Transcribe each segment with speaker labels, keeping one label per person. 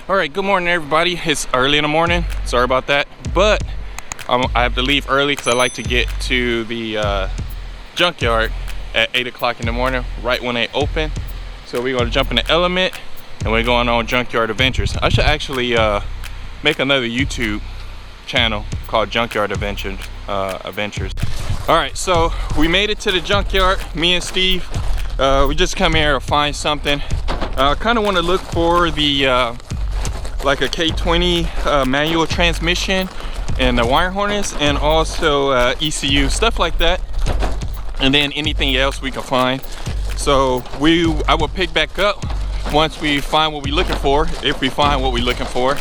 Speaker 1: All right, good morning everybody. It's early in the morning, sorry about that, but I have to leave early because I like to get to the junkyard at 8 o'clock in the morning, right when they open. So we're going to jump in the Element and we're going on Junkyard Adventures. I should actually make another YouTube channel called Junkyard Adventures. All right, so we made it to the junkyard, me and Steve. We just come here to find something. I kind of want to look for the like a K20 manual transmission and the wire harness, and also ECU, stuff like that, and then anything else we can find. So I will pick back up once we find what we're looking for, if we find what we're looking for.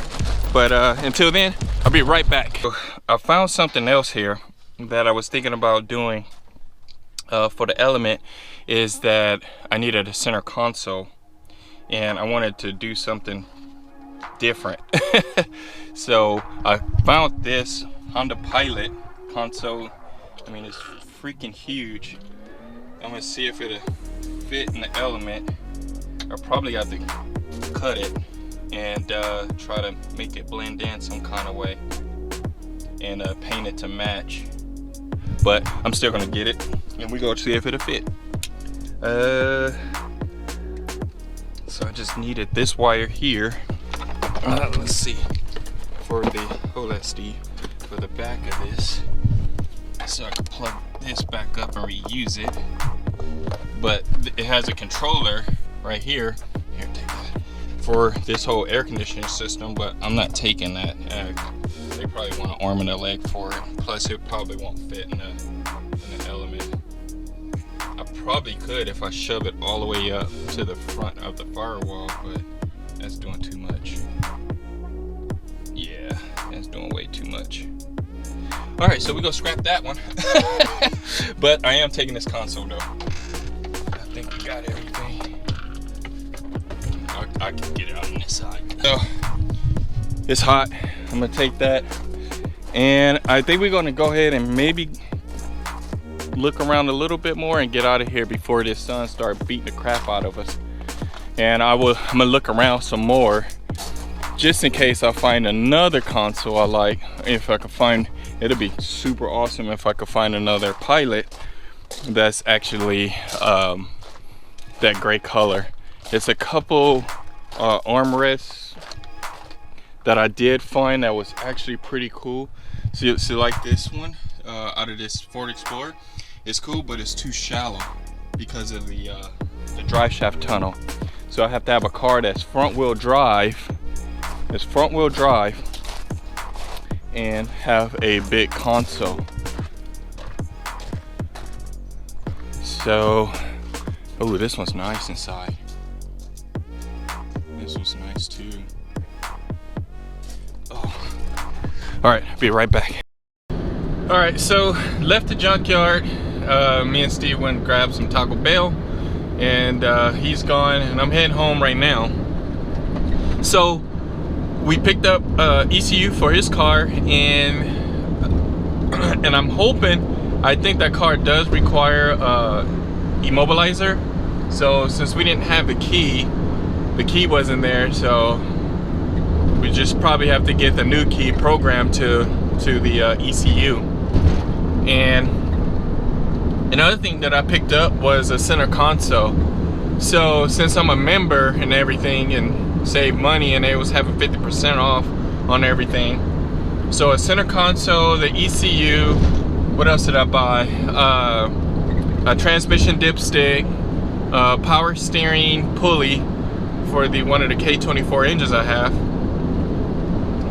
Speaker 1: But until then, I'll be right back. I found something else here that I was thinking about doing for the Element, is that I needed a center console and I wanted to do something different. So I found this Honda Pilot console. I mean, it's freaking huge. I'm gonna see if it'll fit in the Element. I probably have to cut it and try to make it blend in some kind of way and paint it to match. But I'm still gonna get it and we go see if it'll fit. So I just needed this wire here. Let's see, for the, hold that Steve, for the back of this, so I can plug this back up and reuse it. But it has a controller right here. Here, take that, for this whole air conditioning system, but I'm not taking that. They probably want an arm and a leg for it. Plus it probably won't fit in the Element. I probably could if I shove it all the way up to the front of the firewall, but that's doing too much. Yeah, that's doing way too much. All right, so we're gonna scrap that one. But I am taking this console though. I think we got everything. I can get it on this side. So it's hot. I'm gonna take that, and I think we're gonna go ahead and maybe look around a little bit more and get out of here before this sun starts beating the crap out of us. And I'm gonna look around some more, just in case I find another console I like. If I can find, it'll be super awesome if I could find another Pilot that's actually that gray color. It's a couple armrests that I did find that was actually pretty cool. So like this one out of this Ford Explorer, it's cool, but it's too shallow because of the drive shaft tunnel. So I have to have a car that's front wheel drive. It's front wheel drive and have a big console. So, oh, this one's nice inside. This one's nice too. Oh. All right, be right back. All right, so left the junkyard. Me and Steve went and grabbed some Taco Bell, and he's gone, and I'm heading home right now. So we picked up ECU for his car, and I'm hoping, I think that car does require immobilizer. So since we didn't have the key wasn't there, so we just probably have to get the new key programmed to the ECU. And another thing that I picked up was a center console. So since I'm a member and everything and save money, and they was having 50% off on everything, so a center console, the ECU, what else did I buy? A transmission dipstick, power steering pulley for one of the K24 engines I have,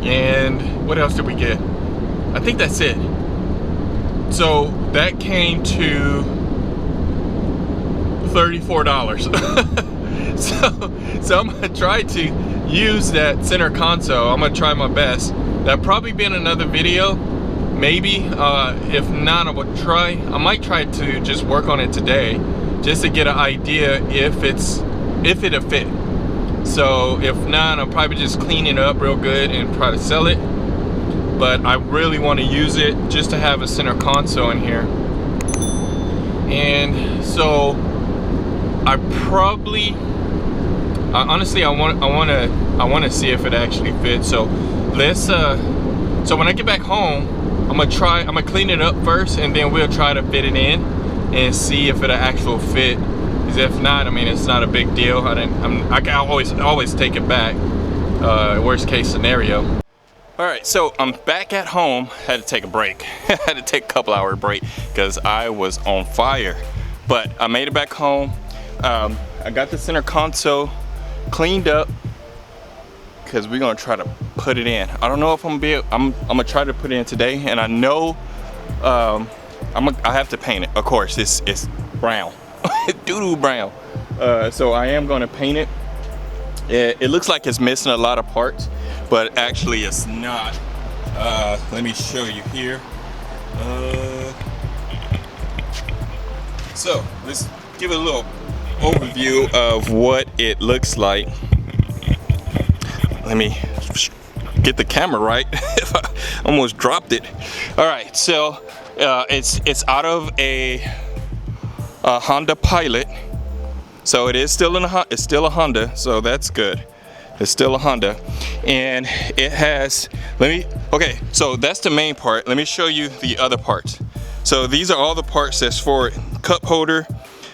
Speaker 1: and what else did we get? I think that's it. So that came to $34. so I'm gonna try to use that center console. I'm gonna try my best. That'll probably be in another video, maybe. If not, I might try to just work on it today, just to get an idea if it'll fit. So if not, I'll probably just clean it up real good and try to sell it. But I really want to use it just to have a center console in here. And so I probably honestly, I want to see if it actually fits. So let's so when I get back home, I'm gonna clean it up first, and then we'll try to fit it in and see if it'll actual fit. Because if not, I mean, it's not a big deal. I can always take it back. Worst case scenario. All right, so I'm back at home. Had to take a break. Had to take a couple hour break because I was on fire. But I made it back home. I got the center console cleaned up because we're gonna try to put it in. I don't know if I'm gonna try to put it in today, and I know I have to paint it. Of course, it's brown, doo-doo brown. So I am gonna paint it. It looks like it's missing a lot of parts, but actually it's not. Let me show you here. So let's give it a little overview of what it looks like. Let me get the camera right. I almost dropped it. All right, so it's out of a Honda Pilot. So it is still it's still a Honda, so that's good. It's still a Honda, and it has. Okay, so that's the main part. Let me show you the other parts. So these are all the parts that's for it. Cup holder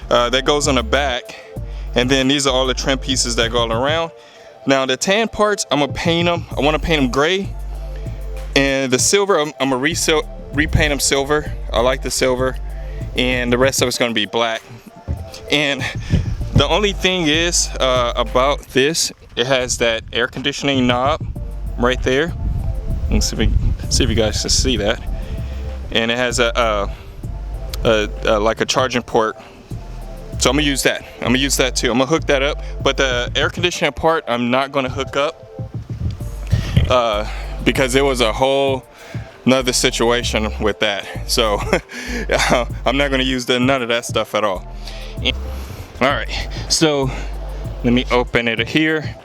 Speaker 1: that goes on the back, and then these are all the trim pieces that go all around. Now the tan parts, I'm gonna paint them. I want to paint them gray, and the silver, I'm gonna repaint them silver. I like the silver, and the rest of it's gonna be black. And the only thing is about this, it has that air conditioning knob right there. Let's see if you guys can see that. And it has like a charging port. So I'm gonna use that. I'm gonna use that too. I'm gonna hook that up. But the air conditioning part, I'm not gonna hook up because it was a whole nother situation with that. So I'm not gonna use none of that stuff at all. All right, so let me open it here.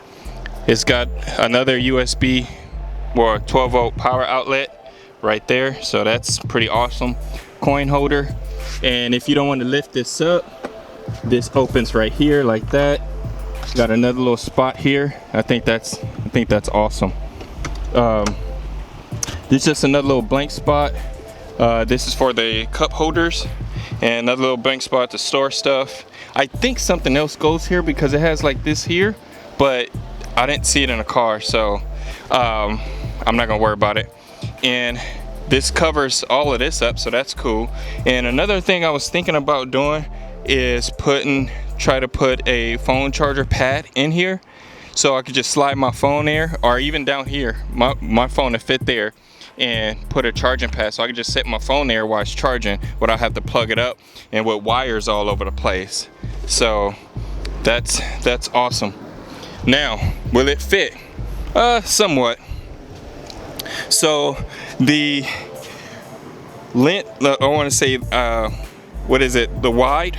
Speaker 1: It's got another USB or 12-volt power outlet right there, so that's pretty awesome. Coin holder, and if you don't want to lift this up, this opens right here like that. Got another little spot here. I think that's awesome. This is just another little blank spot. This is for the cup holders, and another little blank spot to store stuff. I think something else goes here because it has like this here, but I didn't see it in a car, so I'm not gonna worry about it. And this covers all of this up, so that's cool. And another thing I was thinking about doing is try to put a phone charger pad in here, so I could just slide my phone there, or even down here, my phone to fit there, and put a charging pad, so I can just set my phone there while it's charging without having to plug it up and with wires all over the place. So that's awesome. Now, will it fit? Somewhat. So the length, I want to say, what is it? The wide?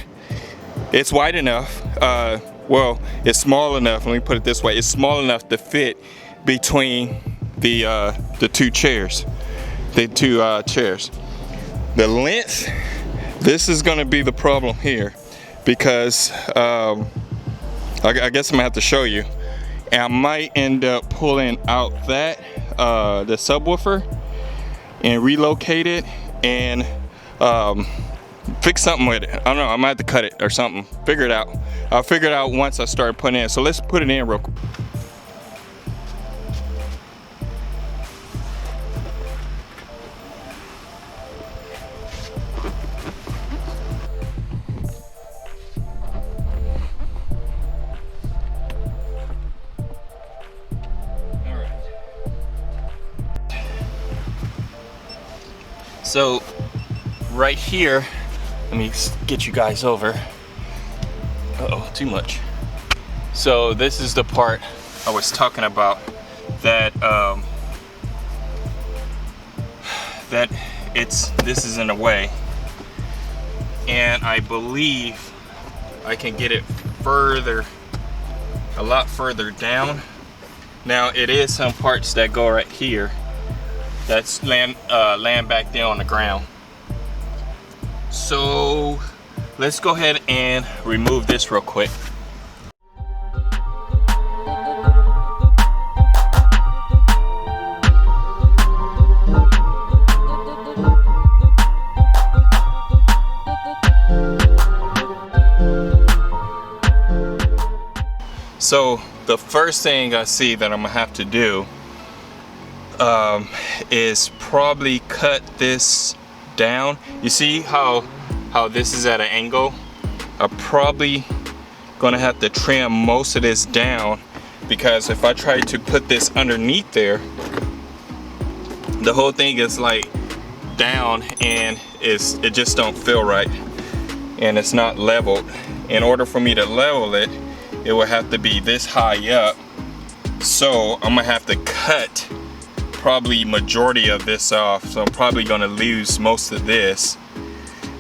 Speaker 1: It's wide enough. Well, it's small enough. Let me put it this way: it's small enough to fit between the two chairs. The length. This is going to be the problem here, because I guess I'm gonna have to show you. And I might end up pulling out the subwoofer and relocate it and fix something with it. I don't know, I might have to cut it or something. Figure it out. I'll figure it out once I start putting it in. So let's put it in real quick. So right here, let me get you guys over. Uh-oh, too much. So this is the part I was talking about, that this is in the way, and I believe I can get it a lot further down. Now it is some parts that go right here that's laying back there on the ground. So let's go ahead and remove this real quick. So the first thing I see that I'm gonna have to do is probably cut this down. You see how this is at an angle? I'm probably gonna have to trim most of this down, because if I try to put this underneath there, the whole thing is like down and it just don't feel right, and it's not leveled. In order for me to level it, it will have to be this high up. So I'm gonna have to cut probably majority of this off. So I'm probably gonna lose most of this.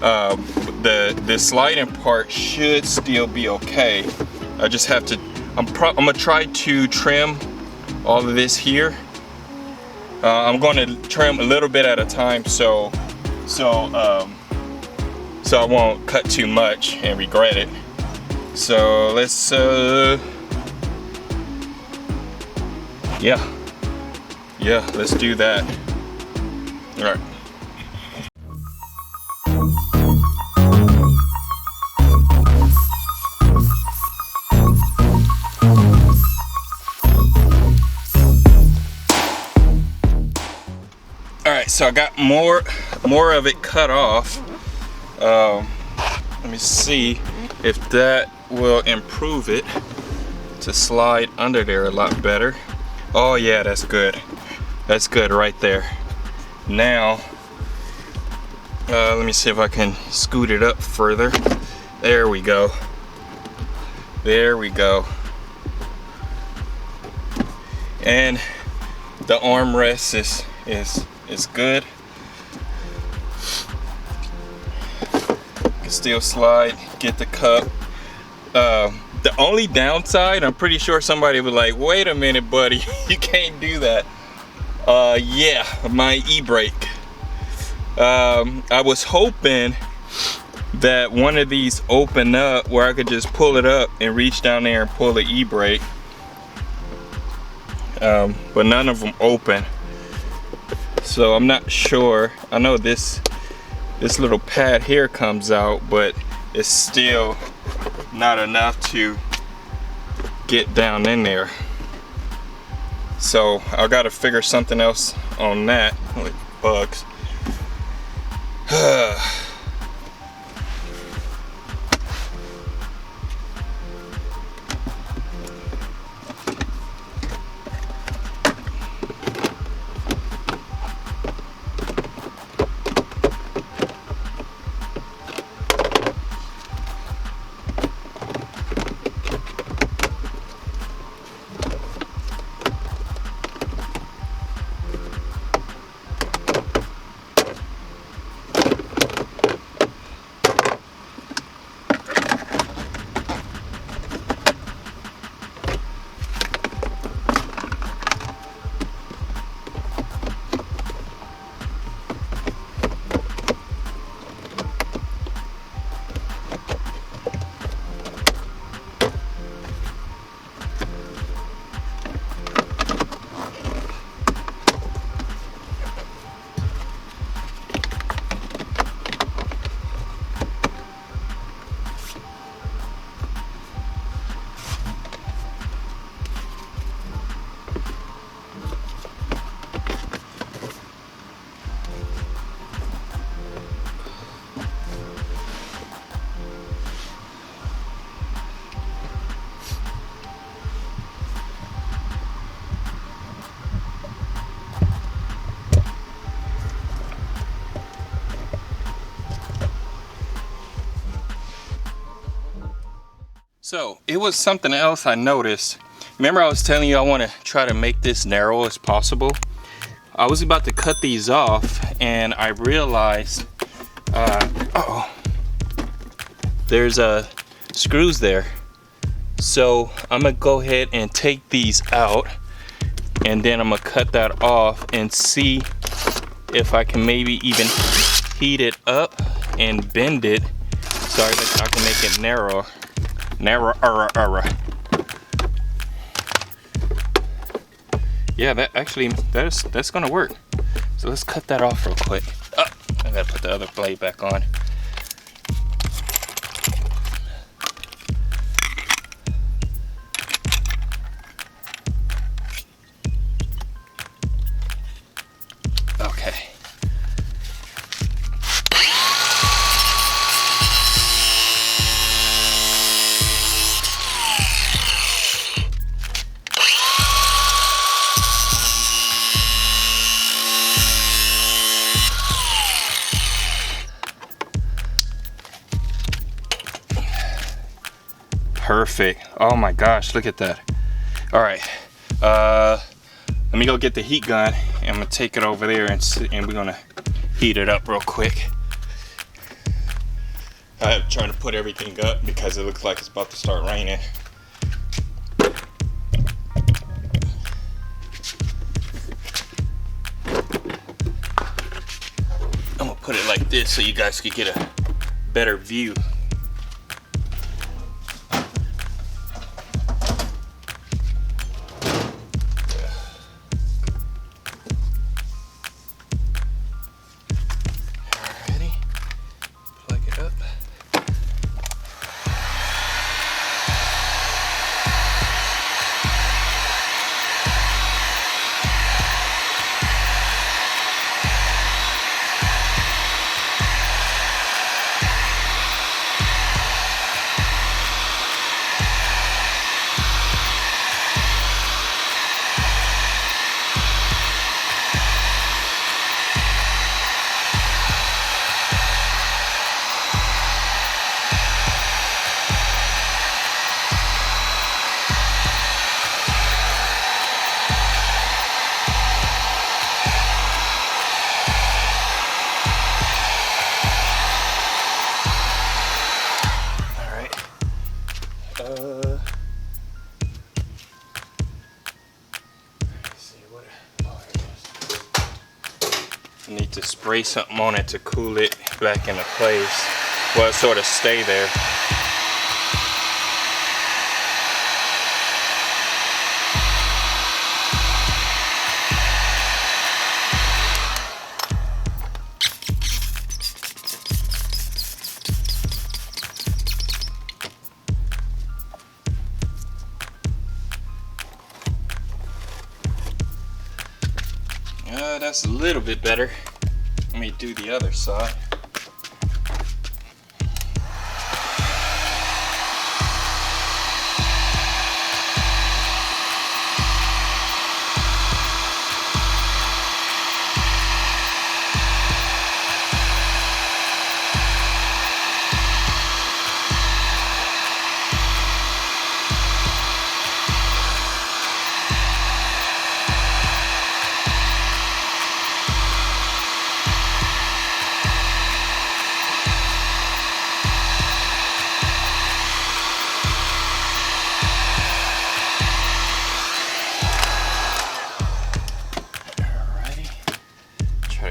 Speaker 1: The sliding part should still be okay. I just have to, I'm gonna try to trim all of this here. I'm gonna trim a little bit at a time, so I won't cut too much and regret it. So let's yeah, let's do that. All right. All right, so I got more of it cut off. Let me see if that will improve it to slide under there a lot better. Oh yeah, that's good. That's good right there. Now, let me see if I can scoot it up further. There we go. There we go. And the armrest is good. Can still slide, get the cup. The only downside, I'm pretty sure somebody was like, wait a minute, buddy, you can't do that. Yeah, my e-brake. I was hoping that one of these opened up where I could just pull it up and reach down there and pull the e-brake. But none of them open. So I'm not sure. I know this little pad here comes out, but it's still not enough to get down in there. So I gotta figure something else on that. Like bugs. So it was something else I noticed. Remember I was telling you I want to try to make this narrow as possible. I was about to cut these off and I realized, there's screws there. So I'm gonna go ahead and take these out, and then I'm gonna cut that off and see if I can maybe even heat it up and bend it so I can make it narrower. Yeah, that's gonna work. So let's cut that off real quick. Oh, I gotta put the other blade back on. perfect. Oh my gosh, look at that. All right, let me go get the heat gun and I'm gonna take it over there and we're gonna heat it up real quick. I'm trying to put everything up because it looks like it's about to start raining. I'm gonna put it like this so you guys can get a better view. I need to spray something on it to cool it back into place. Well, sort of stay there. That's a little bit better. Let me do the other side.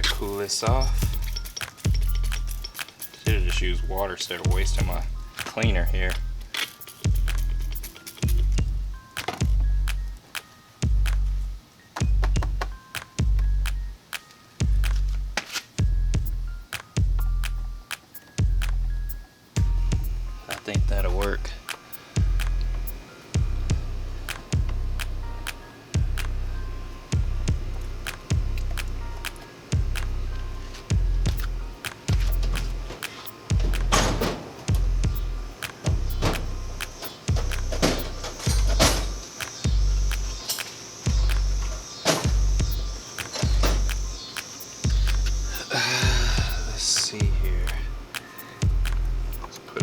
Speaker 1: Cool this off. Should have just used water instead of wasting my cleaner here. I think that'll work.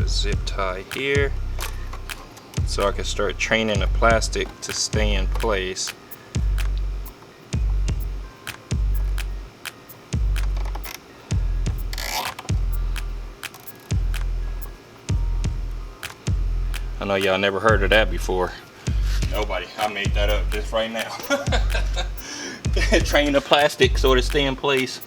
Speaker 1: Zip tie here so I can start training the plastic to stay in place. I know y'all never heard of that before. Nobody. I made that up just right now. Train the plastic so to stay in place.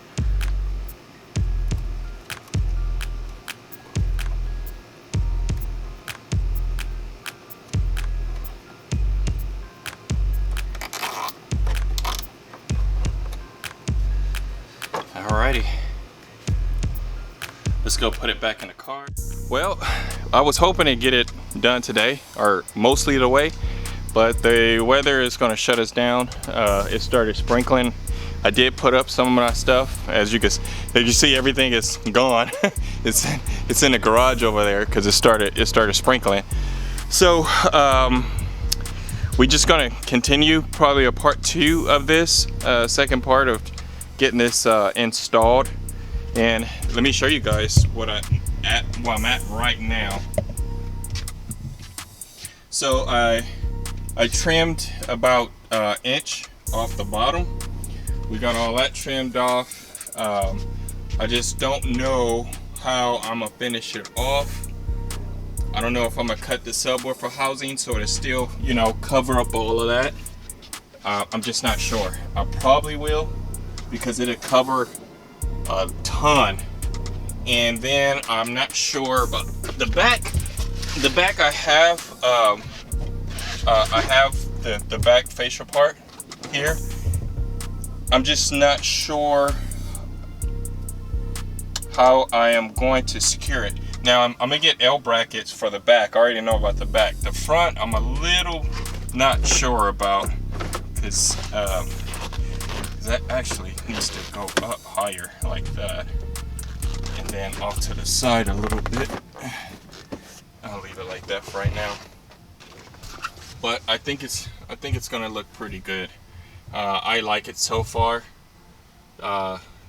Speaker 1: Alrighty, let's go put it back in the car. Well, I was hoping to get it done today, or mostly the way, but the weather is going to shut us down. It started sprinkling. I did put up some of my stuff. As you see, everything is gone. it's in the garage over there because it started sprinkling. So we're just going to continue probably a part 2 of this, second part of getting this installed, and let me show you guys where I'm at right now. So I trimmed about an inch off the bottom. We got all that trimmed off. I just don't know how I'm gonna finish it off. I don't know if I'm gonna cut the subwoofer housing so to still, you know, cover up all of that. I'm just not sure. I probably will, because it'll cover a ton. And then I'm not sure about the back. The back I have the back facial part here. I'm just not sure how I am going to secure it. Now I'm gonna get L brackets for the back. I already know about the back. The front I'm a little not sure about, because that actually needs to go up higher like that, and then off to the side a little bit. I'll leave it like that for right now. But I think it's gonna look pretty good. I like it so far.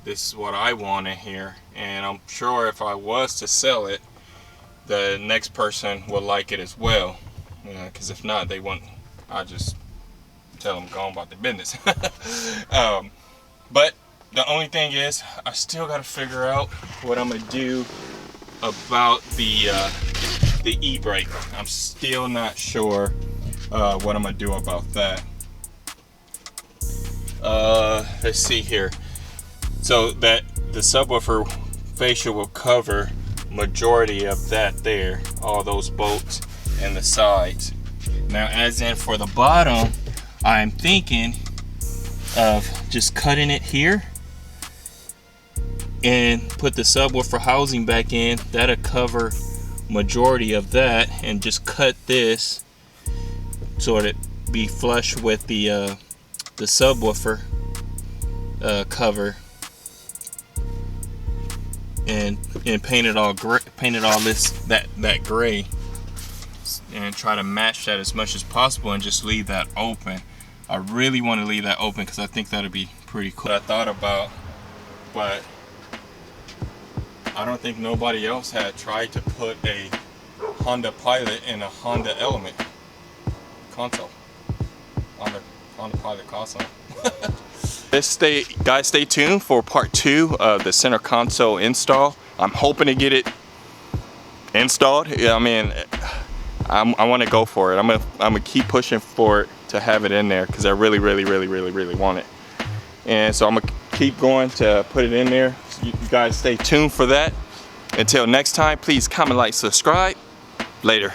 Speaker 1: This is what I want in here, and I'm sure if I was to sell it, the next person will like it as well. Because if not, they won't. I just tell them go on about their business. But the only thing is, I still got to figure out what I'm gonna do about the e-brake. I'm still not sure what I'm gonna do about that. Let's see here. So that the subwoofer fascia will cover majority of that there, all those bolts and the sides. Now, as in for the bottom, I'm thinking of just cutting it here and put the subwoofer housing back in. That'll cover majority of that, and just cut this so it be flush with the subwoofer cover, and paint it all gray, that gray, and try to match that as much as possible, and just leave that open. I really want to leave that open because I think that'd be pretty cool. I thought about, but I don't think nobody else had tried to put a Honda Pilot in a Honda Element console, on the Honda Pilot console. Guys, stay tuned for part 2 of the center console install. I'm hoping to get it installed. Yeah, I mean, I want to go for it. I'm gonna keep pushing for it to have it in there, because I really want it. And so I'm gonna keep going to put it in there. So you guys stay tuned for that. Until next time, please comment, like, subscribe. Later.